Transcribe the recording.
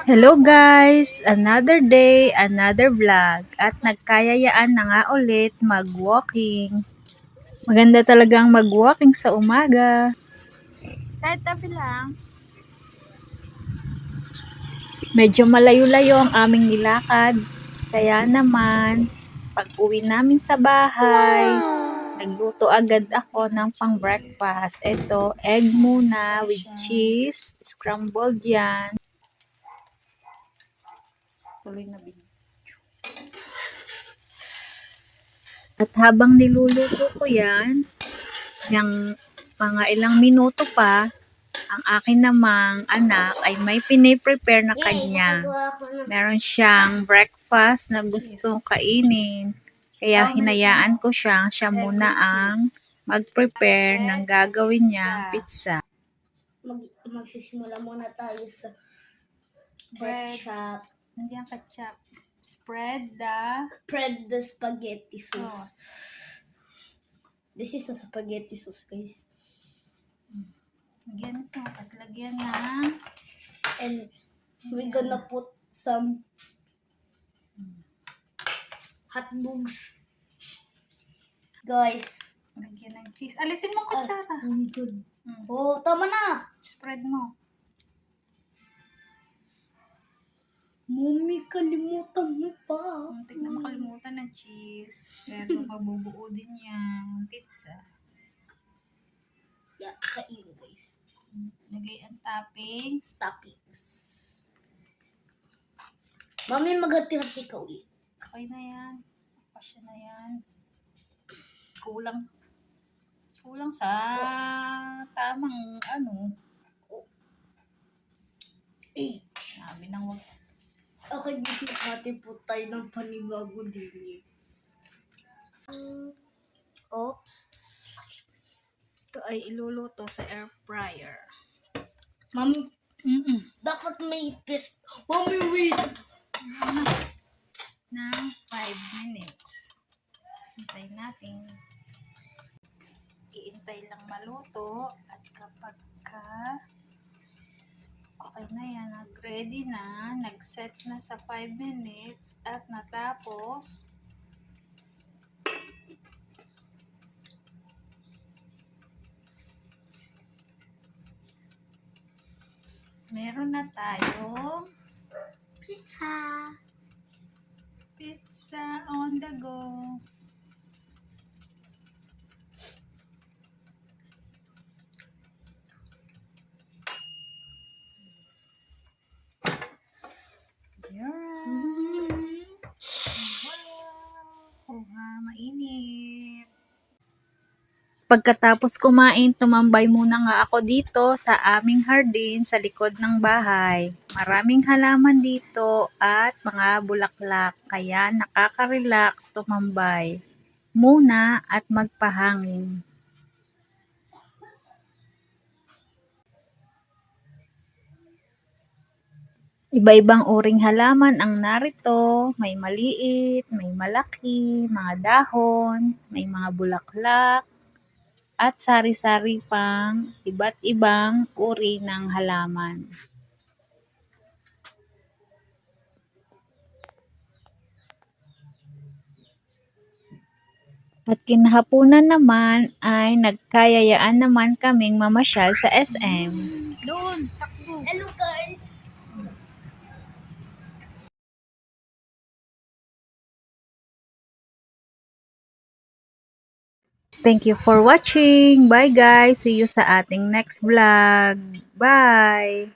Hello guys! Another day, another vlog. At nagkayayaan na nga ulit mag-walking. Maganda talagang mag-walking sa umaga. Sa tabi lang. Medyo malayo-layo ang aming nilakad. Kaya naman, pag uwi namin sa bahay, nagluto agad ako ng pang breakfast. Ito, egg muna with cheese, scrambled yan. Tuloy na bin. At habang niluluto ko yan, yung mga ilang minuto pa, ang akin namang anak ay may piniprepare na kanya. Meron siyang breakfast na gustong kainin. Kaya hinayaan ko siya muna ang mag-prepare ng gagawin niyang pizza. Magsisimula muna tayo sa ketchup. Hindi ang ketchup. Spread the spaghetti sauce. This is a spaghetti sauce, guys. Lagyan ito at lagyan ng and we're gonna put some hot dogs, guys. Lagyan ng cheese. Alisin mo ang kutsara. Oh, tama na. Spread mo. Mami, kalimutan mo pa. Muntik na makalimutan ng cheese. Pero mabubuo din yan. Pizza. Yeah, kain, guys. Lagay ang toppings. Mami, maghati-hati ka ulit. Okay na yan. Pasya na yan. Kulang sa tamang Sabi ng wag. Okay, guys, maghati po tayo ng panibago din. Oops. Ito ay iluluto sa air fryer. Mami, dapat may paste. Mami, wait. Ng 5 minutes. Hintayin natin. Iintay lang maluto at kapag okay na yan, nag-ready na, nag-set na sa 5 minutes at natapos, meron na tayong pizza on the go. Mainit. Pagkatapos kumain, tumambay muna nga ako dito sa aming hardin sa likod ng bahay. Maraming halaman dito at mga bulaklak, kaya nakaka-relax tumambay muna at magpahangin. Iba-ibang uring halaman ang narito, may maliit, may malaki, mga dahon, may mga bulaklak, at sari-sari pang iba't ibang uri ng halaman. At kinahapunan naman ay nagkayayaan naman kaming mamasyal sa SM. Doon, takbo. Hello, guys. Thank you for watching. Bye guys. See you sa ating next vlog. Bye.